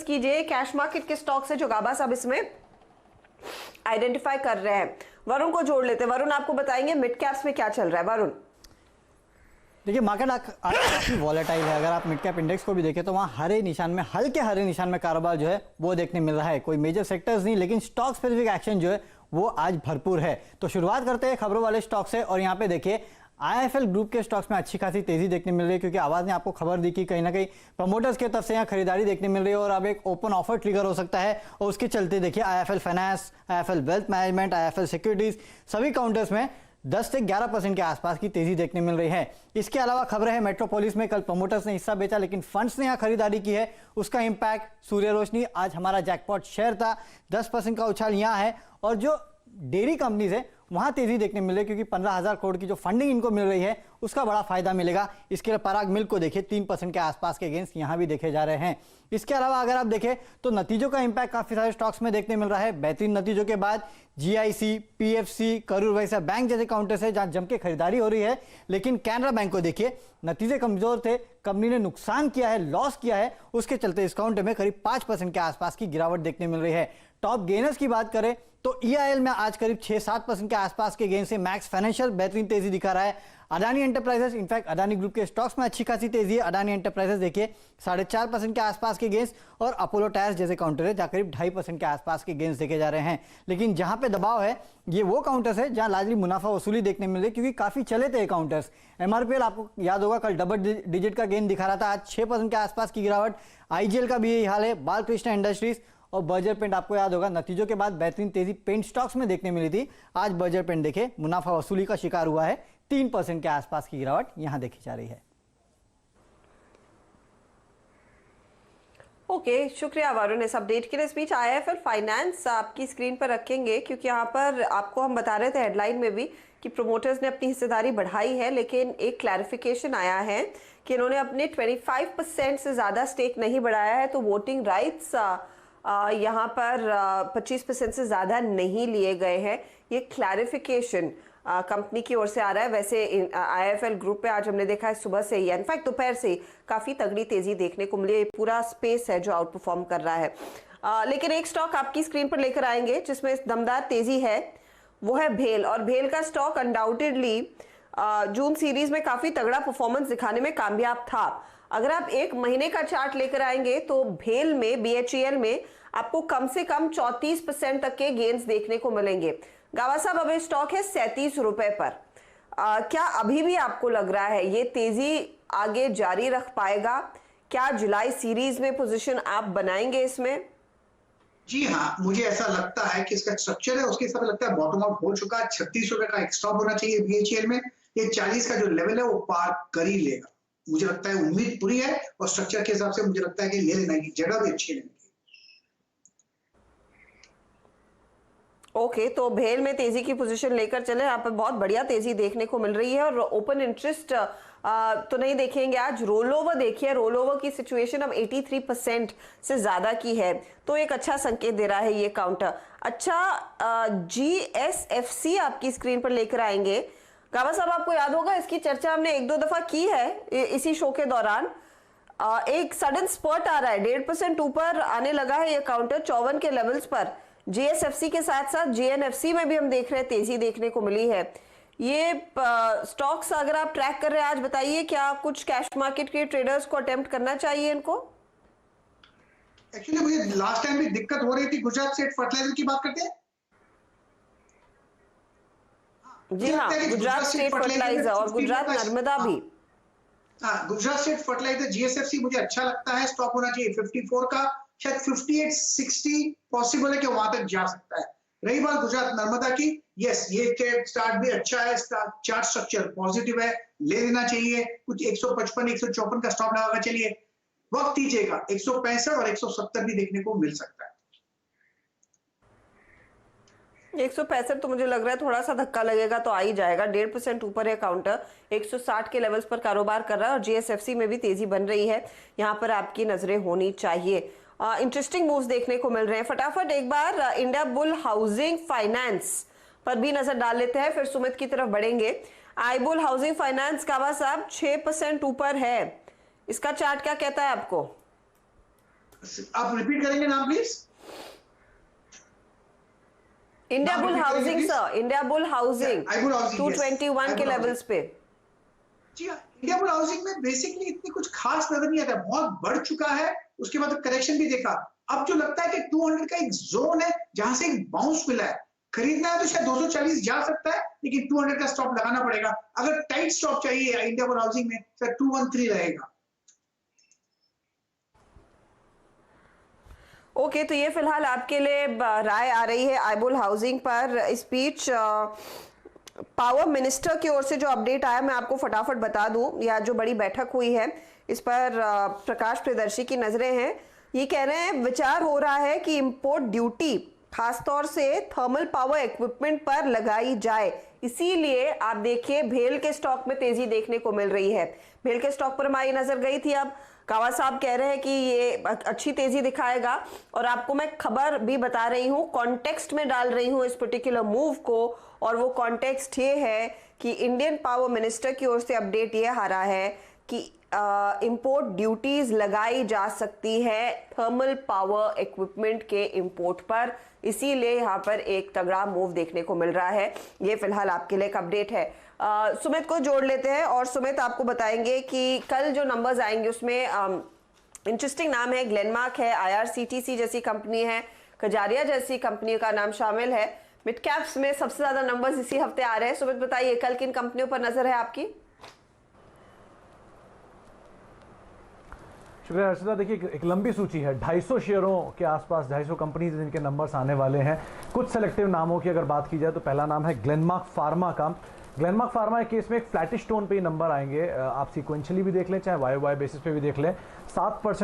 Focus कीजिए cash market के stock से जो गाबा साहब इसमें आइडेंटिफाई कर रहे हैं। वरुण को जोड़ लेते हैं। वरुण आपको बताएंगे मिड कैप्स में क्या चल रहा है। वरुण देखिए, मार्केट आज काफी वॉलेटाइल है। अगर आप मिड कैप इंडेक्स को भी देखें तो वहाँ हरे निशान में, हल्के हरे निशान में कारोबार जो है वो देखने मिल रहा है। कोई मेजर सेक्टर्स नहीं, लेकिन स्टॉक स्पेसिफिक एक्शन जो है वो आज भरपूर है। तो शुरुआत करते हैं खबरों वाले स्टॉक से, और यहाँ पे देखिए आईएफएल ग्रुप के स्टॉक्स में अच्छी खासी तेजी देखने मिल रही है, क्योंकि आवाज ने आपको खबर दी कि कहीं ना कहीं प्रमोटर्स की तरफ से यहाँ खरीदारी देखने मिल रही है और अब एक ओपन ऑफर ट्रिगर हो सकता है। और उसके चलते देखिए IFL finance, IFL wealth management, IFL securities सभी काउंटर्स में 10 से 11% के आसपास की तेजी देखने मिल रही है। इसके अलावा खबरें हैं मेट्रोपोलिस में कल प्रमोटर्स ने हिस्सा बेचा, लेकिन फंड्स ने यहाँ खरीदारी की है, उसका इंपैक्ट सूर्य रोशनी आज हमारा जैकपॉट शेयर था, 10% का उछाल यहाँ है। और जो डेयरी कंपनीज है वहां तेजी देखने मिल रही है, क्योंकि 15,000 करोड़ की जो फंडिंग इनको मिल रही है उसका बड़ा फायदा मिलेगा। इसके लिए पराग मिल्क को देखिए 3% के आसपास के गेंस यहां भी देखे जा रहे हैं। इसके अलावा अगर आप देखें तो नतीजों का इंपैक्ट काफी सारे स्टॉक्स में देखने मिल रहा है। बेहतरीन नतीजों के बाद जीआईसी, पीएफसी, करूर वैसा बैंक जैसे काउंटर्स है जहां जम के खरीदारी हो रही है। लेकिन कैनरा बैंक को देखिए नतीजे कमजोर थे, कंपनी ने नुकसान किया है, लॉस किया है, उसके चलते इस काउंटर में करीब 5% के आसपास की गिरावट देखने मिल रही है। टॉप गेनर्स की बात करें तो ईआईएल में आज करीब 6-7% के आसपास के गेन से मैक्स फाइनेंशियल बेहतरीन तेजी दिखा रहा है। Adani enterprises, in fact Adani group के स्टॉक्स में अच्छी खासी तेजी है। अडानी एंटरप्राइजेस देखिए 4.5% के आसपास के गेंस, और अपोलो टायर्स जैसे काउंटर है जहां करीब 2.5% के आसपास के गेंस देखे जा रहे हैं। लेकिन जहां पे दबाव है ये वो काउंटर्स है जहां लार्जली मुनाफा वसूली देखने मिल रही है, क्योंकि काफी चले थे काउंटर्स। एमआरपीएल आपको याद होगा कल डबल डिजिट का गेन दिखा रहा था, आज 6% के आसपास की गिरावट। आईजीएल का भी यही हाल है। बालकृष्ण इंडस्ट्रीज और बर्जर पेंट आपको याद होगा नतीजों के बाद बेहतरीन तेजी पेंट स्टॉक्स में देखने मिली थी। आज बर्जर पेंट देखे मुनाफा वसूली का शिकार हुआ है, 3% के आसपास की गिरावट यहां देखी जा रही है। ओके, शुक्रिया वरुण इस अपडेट के लिए। इस बीच आईएफएल फाइनेंस आपकी स्क्रीन पर रखेंगे, क्योंकि यहाँ पर आपको हम बता रहे थे हेडलाइन में भी कि प्रोमोटर्स ने अपनी हिस्सेदारी बढ़ाई है, लेकिन एक क्लैरिफिकेशन आया है कि इन्होंने अपने 25% से ज्यादा स्टेक नहीं बढ़ाया है, तो वोटिंग राइट्स यहाँ पर 25% से ज़्यादा नहीं लिए गए हैं। ये क्लैरिफिकेशन कंपनी की ओर से आ रहा है। वैसे आईएफएल ग्रुप पे आज हमने देखा है सुबह से ही, इनफैक्ट दोपहर से काफ़ी तगड़ी तेज़ी देखने को मिली है। पूरा स्पेस है जो आउट परफॉर्म कर रहा है। लेकिन एक स्टॉक आपकी स्क्रीन पर लेकर आएंगे जिसमें दमदार तेज़ी है, वो है भेल। और भेल का स्टॉक अनडाउटेडली जून सीरीज में काफ़ी तगड़ा परफॉर्मेंस दिखाने में कामयाब था। अगर आप एक महीने का चार्ट लेकर आएंगे तो भेल में, बीएचईएल में आपको कम से कम 34% तक के गेन्स देखने को मिलेंगे। गावा साहब अब स्टॉक है 37 रुपए पर। क्या अभी भी आपको लग रहा है ये तेजी आगे जारी रख पाएगा? क्या जुलाई सीरीज में पोजीशन आप बनाएंगे इसमें? जी हाँ, मुझे ऐसा लगता है कि इसका स्ट्रक्चर है उसके हिसाब से लगता है बॉटम आउट हो चुका है। 36 रुपए का एक स्टॉप होना चाहिए बीएचईएल में। ये 40 का जो लेवल है वो पार कर ही लेगा, मुझे लगता है। उम्मीद पूरी है और स्ट्रक्चर के हिसाब से मुझे लगता है कि ले लेना की जगह भी अच्छी है। ओके, तो भेल में तेजी की पोजीशन लेकर चले। यहाँ पर बहुत बढ़िया तेजी देखने को मिल रही है और ओपन इंटरेस्ट तो नहीं देखेंगे आज। रोल ओवर देखिए, रोल ओवर की सिचुएशन अब 83% से ज्यादा की है, तो एक अच्छा संकेत दे रहा है ये काउंटर। अच्छा, जीएसएफसी आपकी स्क्रीन पर लेकर आएंगे। गावा साहब आपको याद होगा इसकी चर्चा हमने 1-2 दफा की है इसी शो के दौरान। एक सडन स्पॉट आ रहा है, 1.5% ऊपर आने लगा है ये काउंटर 54 के लेवल्स पर। जीएसएफसी के साथ साथ जीएनएफसी में भी हम देख रहे हैं तेजी देखने को मिली है। ये स्टॉक्स अगर आप ट्रैक कर रहे हैं आज, बताइए क्या कुछ कैश मार्केट के ट्रेडर्स को अटेम्प्ट करना चाहिए इनको? एक्चुअली मुझे लास्ट टाइम भी दिक्कत हो रही थी। गुजरात स्टेट फर्टिलाइजर की बात करते हैं। जी हाँ, गुजरात स्टेट फर्टिलाइजर और गुजरात नर्मदा भी। हाँ, गुजरात स्टेट फर्टिलाइजर जीएसएफसी मुझे अच्छा लगता है। स्टॉक होना चाहिए 54 का, शायद 58-60 पॉसिबल है कि वहां तक जा सकता है। रही बात गुजरात नर्मदा की, यस, ये स्टार्ट भी अच्छा है, चार्ट स्ट्रक्चर पॉजिटिव है, ले लेना चाहिए। कुछ 155-154 का स्टॉप लगाकर चलिए। वक्त दीजिएगा, 165 और 170 भी देखने को मिल सकता है। 165 तो मुझे लग रहा है थोड़ा सा धक्का लगेगा तो आ ही जाएगा। 1.5% ऊपर है काउंटर, 160 के लेवल्स पर कारोबार कर रहा है और जीएसएफसी में भी तेजी बन रही है। यहाँ पर आपकी नजरें होनी चाहिए। इंटरेस्टिंग मूव्स देखने को मिल रहे हैं। फटाफट एक बार इंडिया बुल हाउसिंग फाइनेंस पर भी नजर डाल लेते हैं, फिर सुमित की तरफ बढ़ेंगे। आईबुल हाउसिंग फाइनेंस कावा साहब 6% ऊपर है, इसका चार्ट क्या कहता है आपको? आप रिपीट करेंगे नाम please? India bull housing sir, India bull housing iBull Housing, 221 yes. के iBull लेवल्स पे। जी हाँ, इंडिया बुल हाउसिंग में बेसिकली इतनी कुछ खास नजर नहीं आता, बहुत बढ़ चुका है, उसके बाद करेक्शन भी देखा। अब जो लगता है कि 200 का एक जोन है जहां से एक बाउंस मिला है, खरीदना है तो शायद 240 जा सकता है, लेकिन 200 का स्टॉप लगाना पड़ेगा। अगर टाइट स्टॉप चाहिए इंडिया बुल हाउसिंग में, शायद 213 रहेगा। ओके, तो ये फिलहाल आपके लिए राय आ रही है iBull हाउसिंग पर। इस बीच पावर मिनिस्टर की ओर से जो अपडेट आया मैं आपको फटाफट बता दूं, या जो बड़ी बैठक हुई है इस पर प्रकाश प्रियदर्शी की नजरें हैं। ये कह रहे हैं विचार हो रहा है कि इंपोर्ट ड्यूटी खासतौर से थर्मल पावर इक्विपमेंट पर लगाई जाए, इसीलिए आप देखिए भेल के स्टॉक में तेजी देखने को मिल रही है। भेल के स्टॉक पर हमारी नजर गई थी, अब कावा साहब कह रहे हैं कि ये अच्छी तेजी दिखाएगा। और आपको मैं खबर भी बता रही हूँ, कॉन्टेक्स्ट में डाल रही हूँ इस पर्टिकुलर मूव को, और वो कॉन्टेक्स्ट ये है कि इंडियन पावर मिनिस्टर की ओर से अपडेट ये आ रहा है कि इंपोर्ट ड्यूटीज लगाई जा सकती है थर्मल पावर इक्विपमेंट के इंपोर्ट पर, इसीलिए यहाँ पर एक तगड़ा मूव देखने को मिल रहा है। ये फिलहाल आपके लिए एक अपडेट है। सुमित को जोड़ लेते हैं और सुमित आपको बताएंगे कि कल जो नंबर्स आएंगे उसमें इंटरेस्टिंग नाम है, ग्लेनमार्क है, IRCTC जैसी कंपनी है, कजारिया जैसी कंपनी का नाम शामिल है। मिड कैप्स में सबसे ज्यादा नंबर्स इसी हफ्ते आ रहे हैं। सुमित बताइए कल किन कंपनियों पर नजर है आपकी? शुक्रिया हर्षिता। देखिए एक लंबी सूची है, 250 शेयरों के आसपास 250 कंपनीज जिनके नंबर्स आने वाले हैं। कुछ सेलेक्टिव नामों की अगर बात की जाए तो पहला नाम है ग्लेनमार्क फार्मा का। ग्लेनमार्क फार्मा के केस में एक फ्लैटिश टोन पे ही नंबर आएंगे, आप सीक्वेंशियली भी देख लें चाहे YOY बेसिस पे भी देख लें। 7%